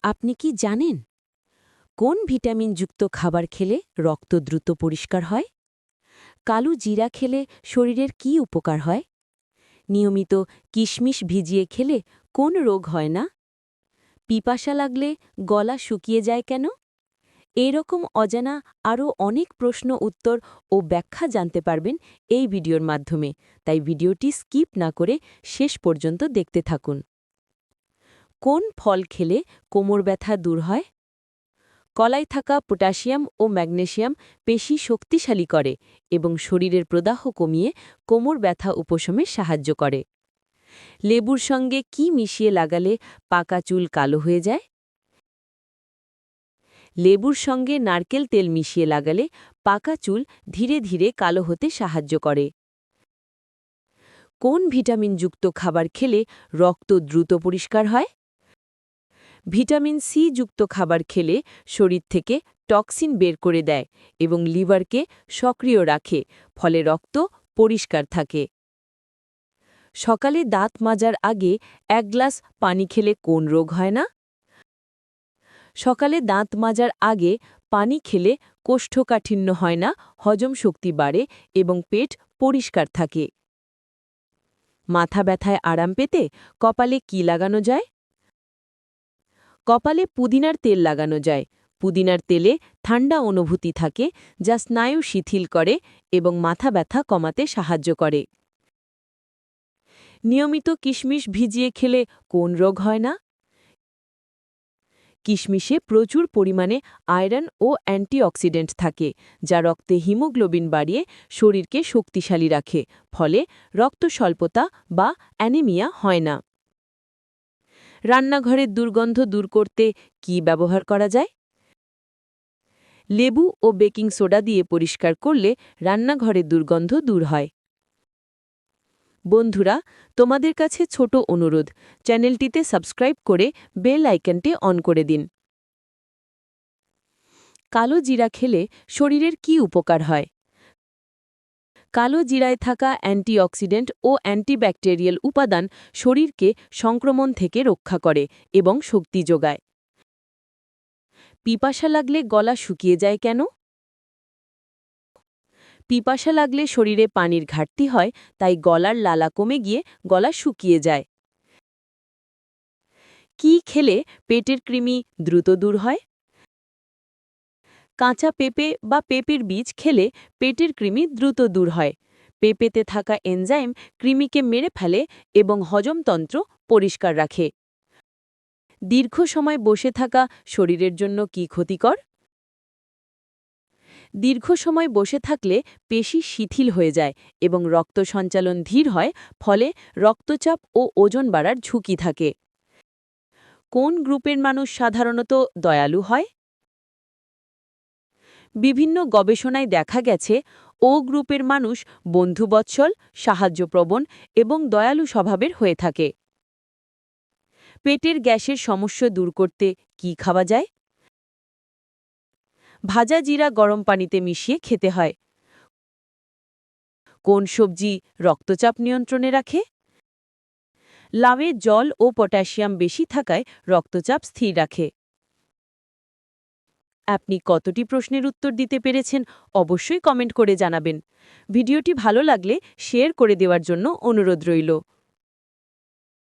আপনি কি জানেন কোন ভিটামিনযুক্ত খাবার খেলে রক্ত দ্রুত পরিষ্কার হয়? কালো জিরা খেলে শরীরের কি উপকার হয়? নিয়মিত কিশমিশ ভিজিয়ে খেলে কোন রোগ হয় না? পিপাসা লাগলে গলা শুকিয়ে যায় কেন? এরকম অজানা আরও অনেক প্রশ্ন উত্তর ও ব্যাখ্যা জানতে পারবেন এই ভিডিওর মাধ্যমে, তাই ভিডিওটি স্কিপ না করে শেষ পর্যন্ত দেখতে থাকুন। কোন ফল খেলে কোমর ব্যথা দূর হয়? কলায় থাকা পটাশিয়াম ও ম্যাগনেসিয়াম পেশি শক্তিশালী করে এবং শরীরের প্রদাহ কমিয়ে কোমর ব্যথা উপশমে সাহায্য করে। লেবুর সঙ্গে কি মিশিয়ে লাগালে পাকা চুল কালো হয়ে যায়? লেবুর সঙ্গে নারকেল তেল মিশিয়ে লাগালে পাকা চুল ধীরে ধীরে কালো হতে সাহায্য করে। কোন ভিটামিনযুক্ত খাবার খেলে রক্ত দ্রুত পরিষ্কার হয়? ভিটামিন সি যুক্ত খাবার খেলে শরীর থেকে টক্সিন বের করে দেয় এবং লিভারকে সক্রিয় রাখে, ফলে রক্ত পরিষ্কার থাকে। সকালে দাঁত মাজার আগে 1 গ্লাস পানি খেলে কোন রোগ হয় না? সকালে দাঁত মাজার আগে পানি খেলে কোষ্ঠকাঠিন্য হয় না, হজম শক্তি বাড়ে এবং পেট পরিষ্কার থাকে। মাথা ব্যথায় আরাম পেতে কপালে কি লাগানো যায়? কপালে পুদিনার তেল লাগানো যায়। পুদিনার তেলে ঠান্ডা অনুভূতি থাকে, যা স্নায়ু শিথিল করে এবং মাথা ব্যথা কমাতে সাহায্য করে। নিয়মিত কিশমিশ ভিজিয়ে খেলে কোন রোগ হয় না? কিশমিশে প্রচুর পরিমাণে আয়রন ও অ্যান্টিঅক্সিডেন্ট থাকে, যা রক্তে হিমোগ্লোবিন বাড়িয়ে শরীরকে শক্তিশালী রাখে, ফলে রক্ত স্বল্পতা বা অ্যানিমিয়া হয় না। রান্নাঘরের দুর্গন্ধ দূর করতে কি ব্যবহার করা যায়? লেবু ও বেকিং সোডা দিয়ে পরিষ্কার করলে রান্নাঘরের দুর্গন্ধ দূর হয়। বন্ধুরা, তোমাদের কাছে ছোট অনুরোধ, চ্যানেলটিতে সাবস্ক্রাইব করে বেল আইকনটি অন করে দিন। কালো জিরা খেলে শরীরের কি উপকার হয়? কালো জিরায় থাকা অ্যান্টিঅক্সিডেন্ট ও অ্যান্টিব্যাকটেরিয়াল উপাদান শরীরকে সংক্রমণ থেকে রক্ষা করে এবং শক্তি যোগায়। পিপাসা লাগলে গলা শুকিয়ে যায় কেন? পিপাসা লাগলে শরীরে পানির ঘাটতি হয়, তাই গলার লালা কমে গিয়ে গলা শুকিয়ে যায়। কি খেলে পেটের কৃমি দ্রুত দূর হয়? কাঁচা পেঁপে বা পেঁপের বীজ খেলে পেটের কৃমি দ্রুত দূর হয়। পেঁপেতে থাকা এনজাইম কৃমিকে মেরে ফেলে এবং হজমতন্ত্র পরিষ্কার রাখে। দীর্ঘ সময় বসে থাকা শরীরের জন্য কি ক্ষতিকর? দীর্ঘ সময় বসে থাকলে পেশি শিথিল হয়ে যায় এবং রক্ত সঞ্চালন ধীর হয়, ফলে রক্তচাপ ও ওজন বাড়ার ঝুঁকি থাকে। কোন গ্রুপের মানুষ সাধারণত দয়ালু হয়? বিভিন্ন গবেষণায় দেখা গেছে ও গ্রুপের মানুষ বন্ধুবৎসল, সাহায্যপ্রবণ এবং দয়ালু স্বভাবের হয়ে থাকে। পেটের গ্যাসের সমস্যা দূর করতে কি খাওয়া যায়? ভাজা জিরা গরম পানিতে মিশিয়ে খেতে হয়। কোন সবজি রক্তচাপ নিয়ন্ত্রণে রাখে? লাউয়ে জল ও পটাশিয়াম বেশি থাকায় রক্তচাপ স্থির রাখে। আপনি কতটি প্রশ্নের উত্তর দিতে পেরেছেন অবশ্যই কমেন্ট করে জানাবেন। ভিডিওটি ভালো লাগলে শেয়ার করে দেওয়ার জন্য অনুরোধ রইল।